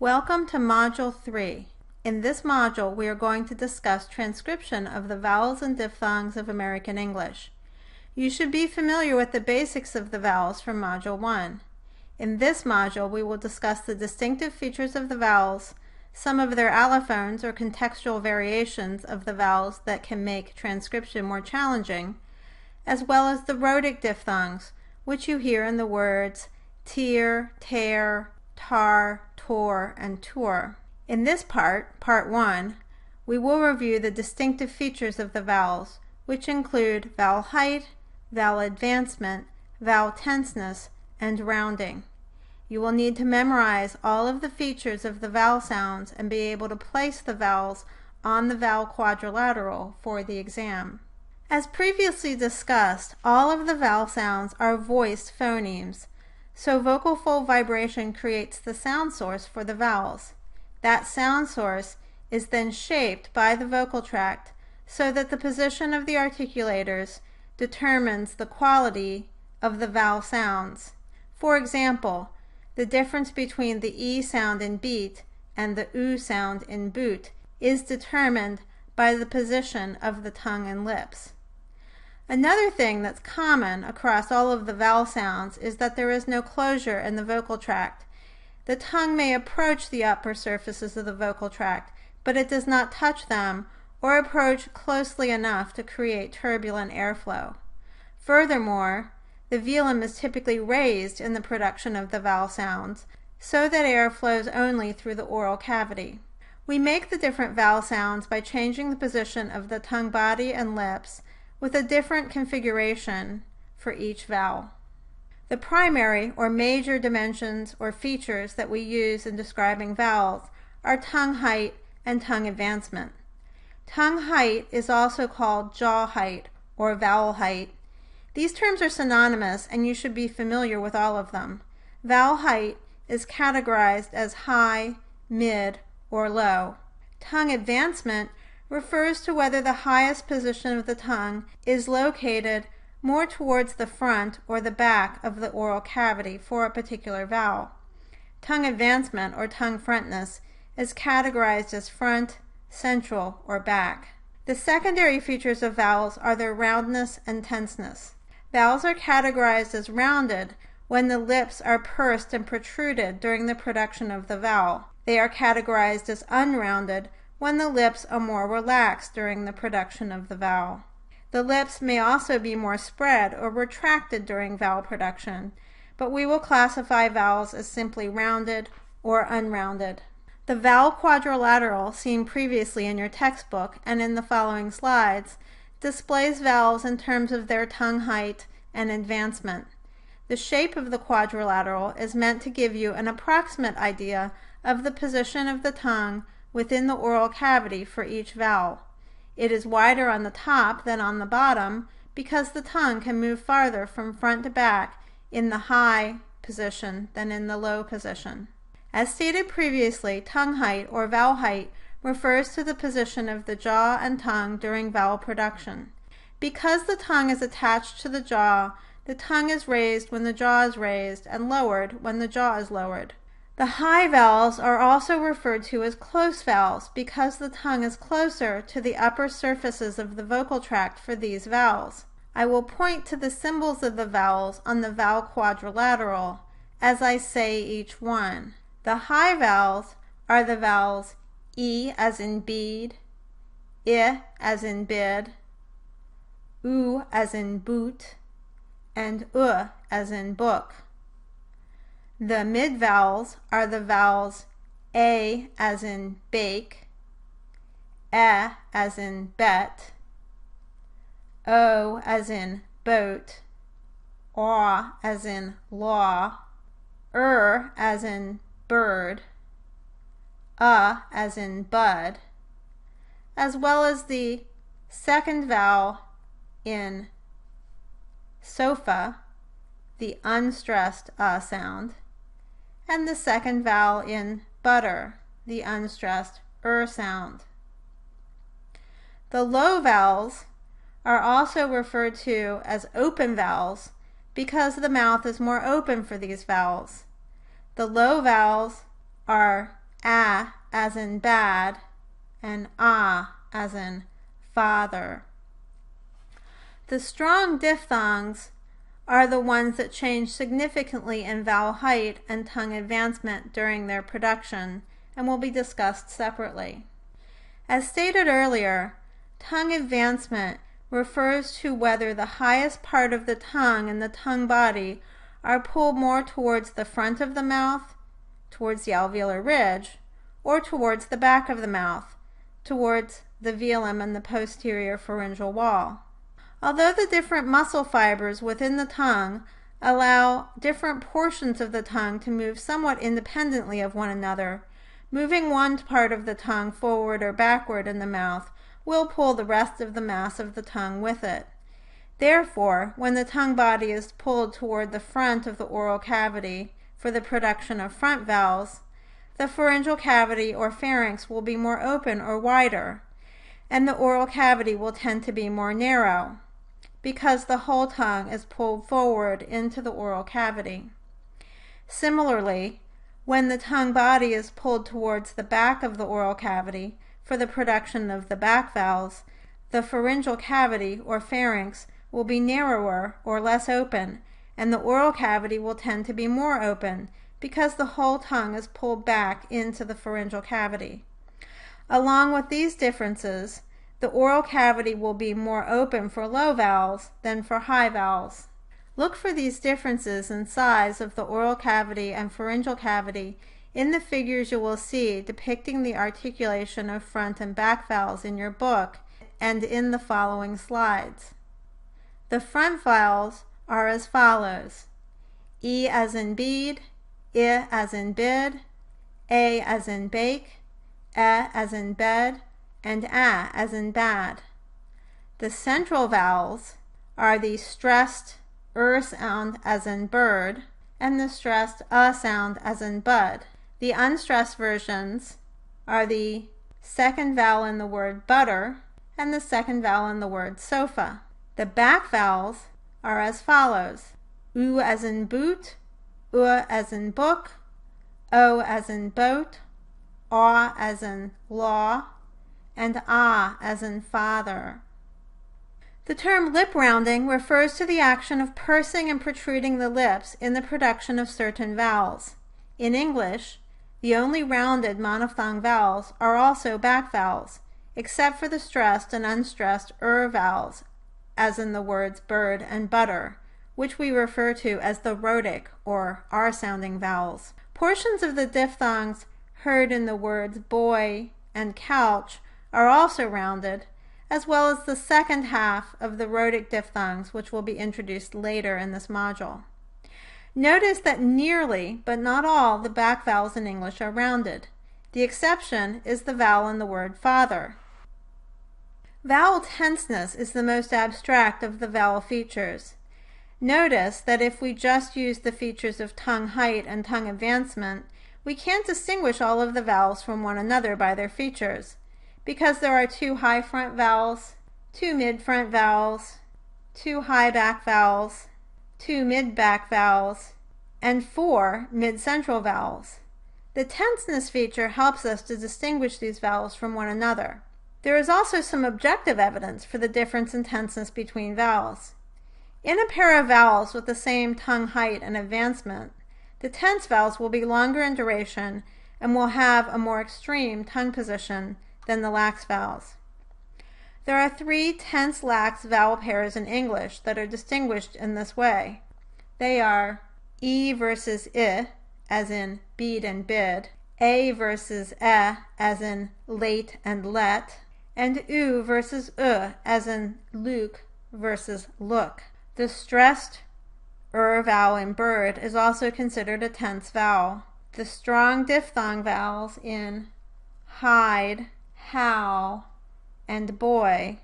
Welcome to Module 3. In this module, we are going to discuss transcription of the vowels and diphthongs of American English. You should be familiar with the basics of the vowels from Module 1. In this module, we will discuss the distinctive features of the vowels, some of their allophones or contextual variations of the vowels that can make transcription more challenging, as well as the rhotic diphthongs, which you hear in the words tear, tear, tar, tor, and tour. In this part, part 1, we will review the distinctive features of the vowels, which include vowel height, vowel advancement, vowel tenseness, and rounding. You will need to memorize all of the features of the vowel sounds and be able to place the vowels on the vowel quadrilateral for the exam. As previously discussed, all of the vowel sounds are voiced phonemes, so vocal fold vibration creates the sound source for the vowels. That sound source is then shaped by the vocal tract so that the position of the articulators determines the quality of the vowel sounds. For example, the difference between the E sound in beat and the U sound in boot is determined by the position of the tongue and lips. Another thing that's common across all of the vowel sounds is that there is no closure in the vocal tract. The tongue may approach the upper surfaces of the vocal tract, but it does not touch them or approach closely enough to create turbulent airflow. Furthermore, the velum is typically raised in the production of the vowel sounds so that air flows only through the oral cavity. We make the different vowel sounds by changing the position of the tongue body and lips with a different configuration for each vowel. The primary or major dimensions or features that we use in describing vowels are tongue height and tongue advancement. Tongue height is also called jaw height or vowel height. These terms are synonymous and you should be familiar with all of them. Vowel height is categorized as high, mid, or low. Tongue advancement refers to whether the highest position of the tongue is located more towards the front or the back of the oral cavity for a particular vowel. Tongue advancement or tongue frontness is categorized as front, central, or back. The secondary features of vowels are their roundness and tenseness. Vowels are categorized as rounded when the lips are pursed and protruded during the production of the vowel. They are categorized as unrounded when the lips are more relaxed during the production of the vowel. The lips may also be more spread or retracted during vowel production, but we will classify vowels as simply rounded or unrounded. The vowel quadrilateral, seen previously in your textbook and in the following slides, displays vowels in terms of their tongue height and advancement. The shape of the quadrilateral is meant to give you an approximate idea of the position of the tongue within the oral cavity for each vowel. It is wider on the top than on the bottom because the tongue can move farther from front to back in the high position than in the low position. As stated previously, tongue height or vowel height refers to the position of the jaw and tongue during vowel production. Because the tongue is attached to the jaw, the tongue is raised when the jaw is raised and lowered when the jaw is lowered. The high vowels are also referred to as close vowels because the tongue is closer to the upper surfaces of the vocal tract for these vowels. I will point to the symbols of the vowels on the vowel quadrilateral as I say each one. The high vowels are the vowels E as in bead, I as in bid, U as in boot, and U as in book. The mid vowels are the vowels A as in bake, E as in bet, O as in boat, Aw as in law, as in bird, as in bud, as well as the second vowel in sofa, the unstressed sound, and the second vowel in butter, the unstressed sound. The low vowels are also referred to as open vowels because the mouth is more open for these vowels. The low vowels are a as in bad, and ah as in father. The strong diphthongs are the ones that change significantly in vowel height and tongue advancement during their production and will be discussed separately. As stated earlier, tongue advancement refers to whether the highest part of the tongue and the tongue body are pulled more towards the front of the mouth, towards the alveolar ridge, or towards the back of the mouth, towards the velum and the posterior pharyngeal wall. Although the different muscle fibers within the tongue allow different portions of the tongue to move somewhat independently of one another, moving one part of the tongue forward or backward in the mouth will pull the rest of the mass of the tongue with it. Therefore, when the tongue body is pulled toward the front of the oral cavity for the production of front vowels, the pharyngeal cavity or pharynx will be more open or wider, and the oral cavity will tend to be more narrow, because the whole tongue is pulled forward into the oral cavity. Similarly, when the tongue body is pulled towards the back of the oral cavity for the production of the back vowels, the pharyngeal cavity or pharynx will be narrower or less open, and the oral cavity will tend to be more open because the whole tongue is pulled back into the pharyngeal cavity. Along with these differences, the oral cavity will be more open for low vowels than for high vowels. Look for these differences in size of the oral cavity and pharyngeal cavity in the figures you will see depicting the articulation of front and back vowels in your book and in the following slides. The front vowels are as follows: E as in bead, I as in bid, A as in bake, E as in bed, and A as in bad. The central vowels are the stressed sound as in bird and the stressed sound as in bud. The unstressed versions are the second vowel in the word butter and the second vowel in the word sofa. The back vowels are as follows: U as in boot, U as in book, O as in boat, A as in law, and Ah as in father. The term lip rounding refers to the action of pursing and protruding the lips in the production of certain vowels. In English, the only rounded monophthong vowels are also back vowels, except for the stressed and unstressed vowels, as in the words bird and butter, which we refer to as the rhotic or R-sounding vowels. Portions of the diphthongs heard in the words boy and couch are also rounded, as well as the second half of the rhotic diphthongs, which will be introduced later in this module. Notice that nearly, but not all, the back vowels in English are rounded. The exception is the vowel in the word father. Vowel tenseness is the most abstract of the vowel features. Notice that if we just use the features of tongue height and tongue advancement, we can't distinguish all of the vowels from one another by their features, because there are 2 high front vowels, 2 mid front vowels, 2 high back vowels, 2 mid back vowels, and 4 mid central vowels. The tenseness feature helps us to distinguish these vowels from one another. There is also some objective evidence for the difference in tenseness between vowels. In a pair of vowels with the same tongue height and advancement, the tense vowels will be longer in duration and will have a more extreme tongue position than the lax vowels. There are 3 tense-lax vowel pairs in English that are distinguished in this way. They are E versus I, as in bead and bid, A versus E, as in late and let, and U versus as in Luke versus look. The stressed vowel in bird is also considered a tense vowel. The strong diphthong vowels in hide, how, and boy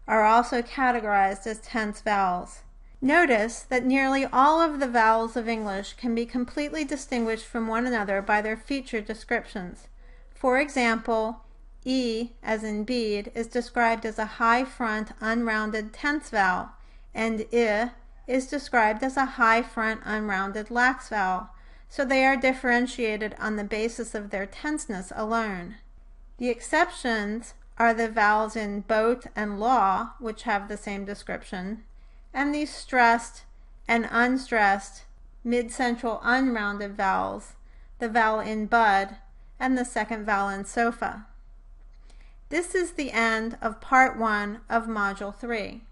are also categorized as tense vowels. Notice that nearly all of the vowels of English can be completely distinguished from one another by their feature descriptions. For example, E, as in bead, is described as a high front unrounded tense vowel, and I is described as a high front unrounded lax vowel. so they are differentiated on the basis of their tenseness alone. The exceptions are the vowels in boat and law, which have the same description, and the stressed and unstressed mid-central unrounded vowels, the vowel in bud and the second vowel in sofa. This is the end of part 1 of Module 3.